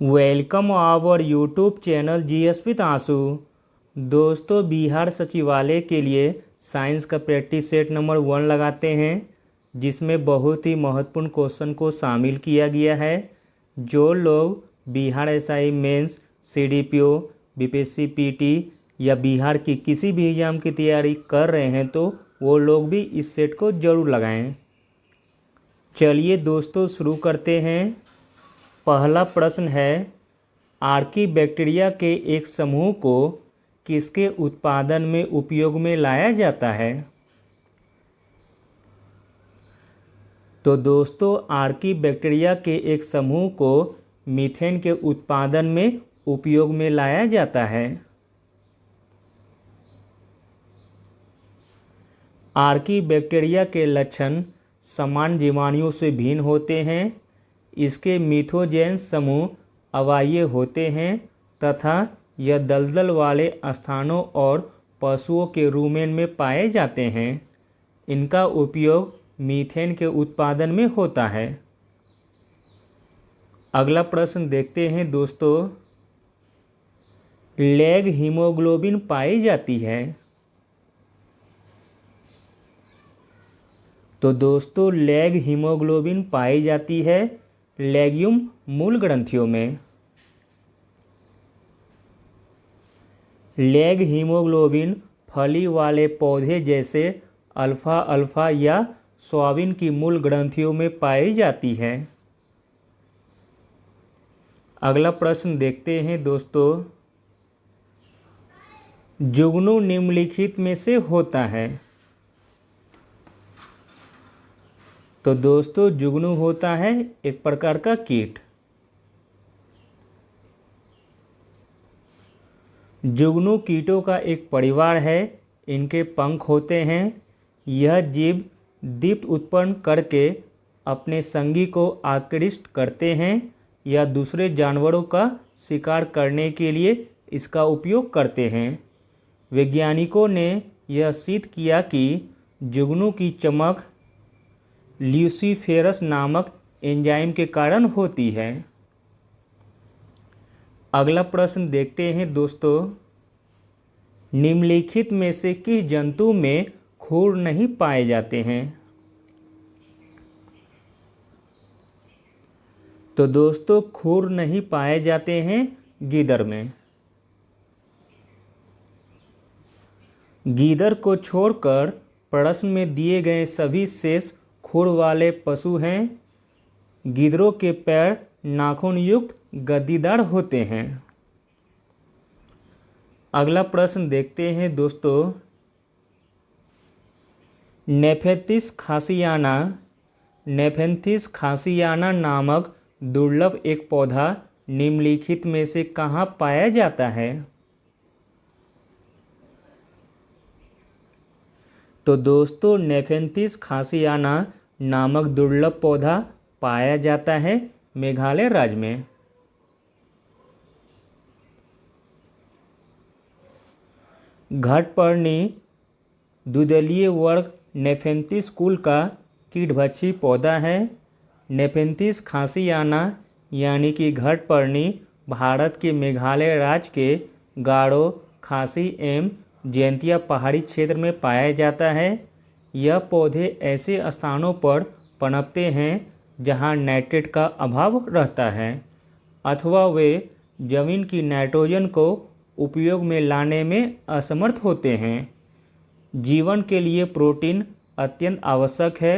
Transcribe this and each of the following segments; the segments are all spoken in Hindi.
Welcome our YouTube channel GS with Aansu. दोस्तों, बिहार सचिवालय के लिए साइंस का प्रैक्टिस सेट नंबर 1 लगाते हैं, जिसमें बहुत ही महत्वपूर्ण क्वेश्चन को शामिल किया गया है। जो लोग Bihar SI mains, CDPO, BPSC PT या बिहार की किसी भी एग्ज़ाम की तैयारी कर रहे हैं तो वो लोग भी इस सेट को ज़रूर लगाएं। चलिए दोस्तों, शुरू करते हैं। पहला प्रश्न है, आर्कीबैक्टीरिया के एक समूह को किसके उत्पादन में उपयोग में लाया जाता है? तो दोस्तों, आर्कीबैक्टीरिया के एक समूह को मीथेन के उत्पादन में उपयोग में लाया जाता है। आर्कीबैक्टीरिया के लक्षण सामान्य जीवाणुओं से भिन्न होते हैं। इसके मिथोजेन समूह अवायवीय होते हैं तथा यह दलदल वाले स्थानों और पशुओं के रूमेन में पाए जाते हैं। इनका उपयोग मीथेन के उत्पादन में होता है। अगला प्रश्न देखते हैं दोस्तों। लैग हीमोग्लोबिन पाई जाती है। तो दोस्तों, लैग हीमोग्लोबिन पाई जाती है लेग्यूम मूल ग्रंथियों में। लैग हीमोग्लोबिन फली वाले पौधे जैसे अल्फा अल्फा या सोयाबीन की मूल ग्रंथियों में पाई जाती है। अगला प्रश्न देखते हैं दोस्तों। जुगनू निम्नलिखित में से होता है। तो दोस्तों, जुगनू होता है एक प्रकार का कीट। जुगनू कीटों का एक परिवार है। इनके पंख होते हैं। यह जीव दीप्त उत्पन्न करके अपने संगी को आकृष्ट करते हैं या दूसरे जानवरों का शिकार करने के लिए इसका उपयोग करते हैं। वैज्ञानिकों ने यह सिद्ध किया कि जुगनू की चमक ल्यूसीफेरस नामक एंजाइम के कारण होती है। अगला प्रश्न देखते हैं दोस्तों। निम्नलिखित में से किस जंतु में खुर नहीं पाए जाते हैं? तो दोस्तों, खुर नहीं पाए जाते हैं गीदड़ में। गीदड़ को छोड़कर प्रश्न में दिए गए सभी शेष खुर वाले पशु हैं। गीदड़ों के पैर नाखून युक्त गद्दीदार होते हैं। अगला प्रश्न देखते हैं दोस्तों। नेफेंथिस खासियाना नामक दुर्लभ एक पौधा निम्नलिखित में से कहाँ पाया जाता है? तो दोस्तों, नेफेंथिस खासियाना नामक दुर्लभ पौधा पाया जाता है मेघालय राज्य में। घटपर्णी द्विदलीय वर्ग नेफेंथिस कुल का कीटभक्षी पौधा है। नेफेंथिस खासियाना यानी कि घटपर्णी भारत के मेघालय राज्य के गारो, खासी एवं जैंतिया पहाड़ी क्षेत्र में पाया जाता है। यह पौधे ऐसे स्थानों पर पनपते हैं जहां नाइट्रेट का अभाव रहता है अथवा वे जमीन की नाइट्रोजन को उपयोग में लाने में असमर्थ होते हैं। जीवन के लिए प्रोटीन अत्यंत आवश्यक है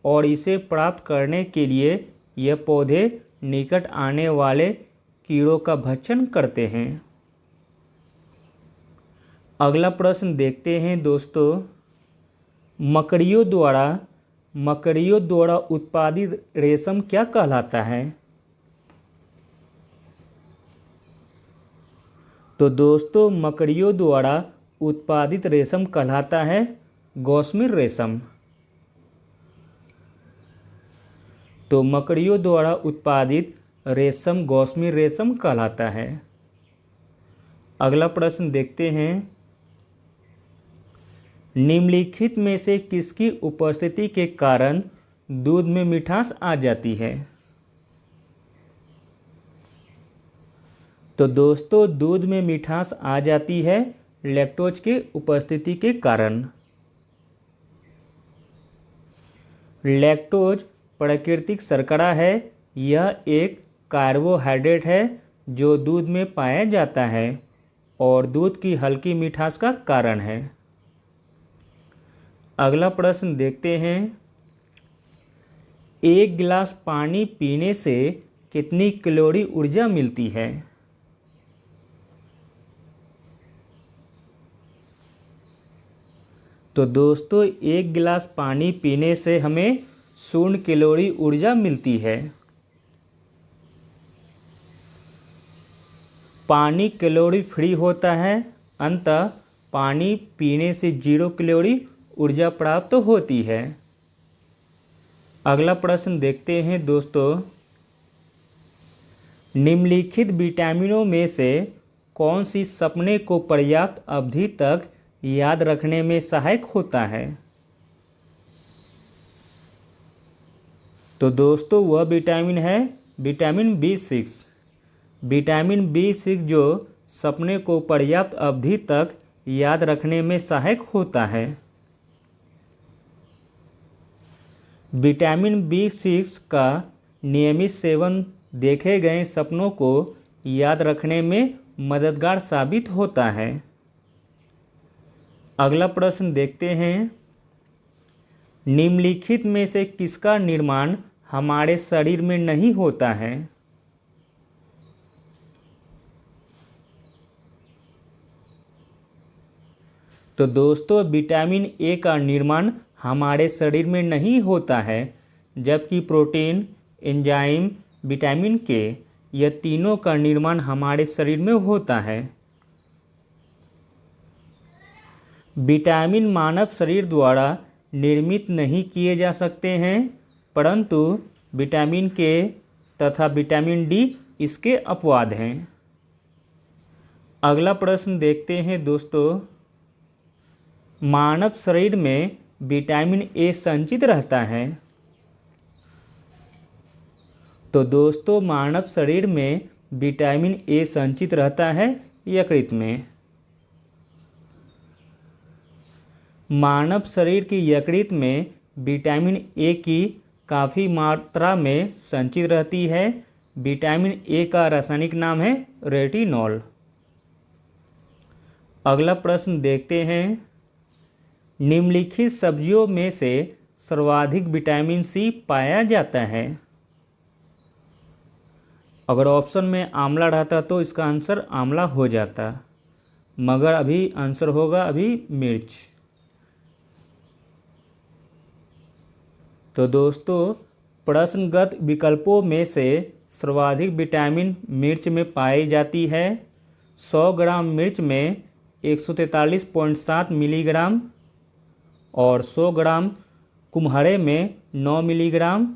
और इसे प्राप्त करने के लिए यह पौधे निकट आने वाले कीड़ों का भक्षण करते हैं। अगला प्रश्न देखते हैं दोस्तों। मकड़ियों द्वारा उत्पादित रेशम क्या कहलाता है? तो दोस्तों, मकड़ियों द्वारा उत्पादित रेशम कहलाता है गौशमीर रेशम। तो मकड़ियों द्वारा उत्पादित रेशम गौशमीर रेशम कहलाता है। अगला प्रश्न देखते हैं। निम्नलिखित में से किसकी उपस्थिति के कारण दूध में मिठास आ जाती है? तो दोस्तों दूध में मिठास आ जाती है लैक्टोज के उपस्थिति के कारण। लैक्टोज प्राकृतिक शर्करा है। यह एक कार्बोहाइड्रेट है जो दूध में पाया जाता है और दूध की हल्की मिठास का कारण है। अगला प्रश्न देखते हैं। एक गिलास पानी पीने से कितनी कैलोरी ऊर्जा मिलती है? तो दोस्तों एक गिलास पानी पीने से हमें 0 कैलोरी ऊर्जा मिलती है। पानी कैलोरी फ्री होता है, अतः पानी पीने से 0 कैलोरी ऊर्जा प्राप्त होती है। अगला प्रश्न देखते हैं दोस्तों। निम्नलिखित विटामिनों में से कौन सी सपने को पर्याप्त अवधि तक याद रखने में सहायक होता है? तो दोस्तों वह विटामिन है विटामिन B6। विटामिन B6 जो सपने को पर्याप्त अवधि तक याद रखने में सहायक होता है। विटामिन B6 का नियमित सेवन देखे गए सपनों को याद रखने में मददगार साबित होता है। अगला प्रश्न देखते हैं। निम्नलिखित में से किसका निर्माण हमारे शरीर में नहीं होता है? तो दोस्तों विटामिन ए का निर्माण हमारे शरीर में नहीं होता है, जबकि प्रोटीन, एंजाइम, विटामिन के यह तीनों का निर्माण हमारे शरीर में होता है। विटामिन मानव शरीर द्वारा निर्मित नहीं किए जा सकते हैं, परंतु विटामिन के तथा विटामिन डी इसके अपवाद हैं। अगला प्रश्न देखते हैं दोस्तों। मानव शरीर में विटामिन ए संचित रहता है। तो दोस्तों मानव शरीर में विटामिन ए संचित रहता है यकृत में। मानव शरीर की यकृत में विटामिन ए की काफ़ी मात्रा में संचित रहती है। विटामिन ए का रासायनिक नाम है रेटिनॉल। अगला प्रश्न देखते हैं। निम्नलिखित सब्जियों में से सर्वाधिक विटामिन सी पाया जाता है। अगर ऑप्शन में आंवला रहता तो इसका आंसर आंवला हो जाता, मगर अभी आंसर होगा अभी मिर्च। तो दोस्तों प्रश्नगत विकल्पों में से सर्वाधिक विटामिन मिर्च में पाई जाती है। 100 ग्राम मिर्च में 143.7 मिलीग्राम और 100 ग्राम कुम्हड़े में 9 मिलीग्राम,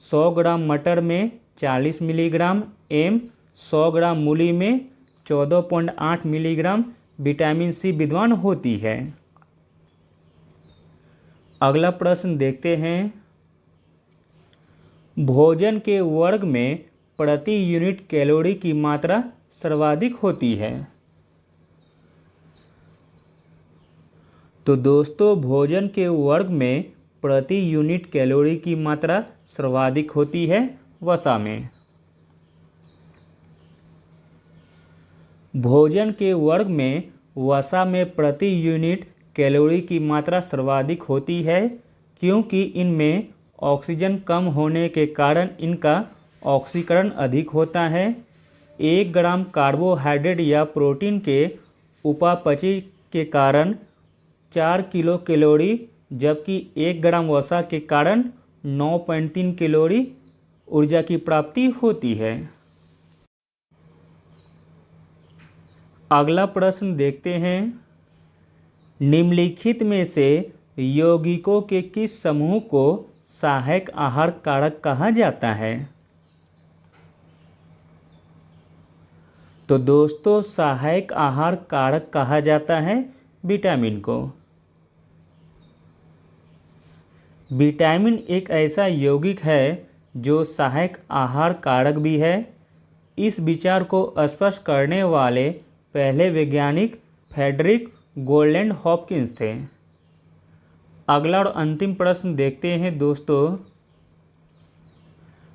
100 ग्राम मटर में 40 मिलीग्राम एम, 100 ग्राम मूली में 14.8 मिलीग्राम विटामिन सी विद्वान होती है। अगला प्रश्न देखते हैं। भोजन के वर्ग में प्रति यूनिट कैलोरी की मात्रा सर्वाधिक होती है। तो दोस्तों भोजन के वर्ग में प्रति यूनिट कैलोरी की मात्रा सर्वाधिक होती है वसा में। भोजन के वर्ग में वसा में प्रति यूनिट कैलोरी की मात्रा सर्वाधिक होती है, क्योंकि इनमें ऑक्सीजन कम होने के कारण इनका ऑक्सीकरण अधिक होता है। 1 ग्राम कार्बोहाइड्रेट या प्रोटीन के उपापचय के कारण 4 किलो कैलोरी, जबकि 1 ग्राम वसा के कारण 9.3 कैलोरी ऊर्जा की प्राप्ति होती है। अगला प्रश्न देखते हैं। निम्नलिखित में से यौगिकों के किस समूह को सहायक आहार कारक कहा जाता है? तो दोस्तों सहायक आहार कारक कहा जाता है विटामिन को। विटामिन एक ऐसा यौगिक है जो सहायक आहार कारक भी है। इस विचार को स्पष्ट करने वाले पहले वैज्ञानिक फ्रेडरिक गोल्डेन हॉपकिंस थे। अगला और अंतिम प्रश्न देखते हैं दोस्तों,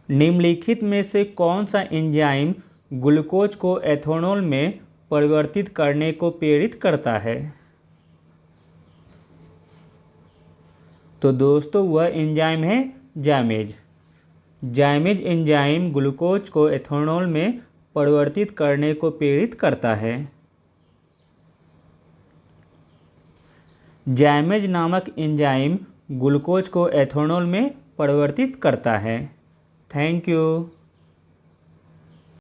निम्नलिखित में से कौन सा एंजाइम ग्लूकोज को एथेनॉल में परिवर्तित करने को प्रेरित करता है? तो दोस्तों वह एंजाइम है जाइमेज। जाइमेज एंजाइम ग्लूकोज को एथेनॉल में परिवर्तित करने को प्रेरित करता है। जाइमेज नामक एंजाइम ग्लूकोज को एथेनॉल में परिवर्तित करता है। Thank you.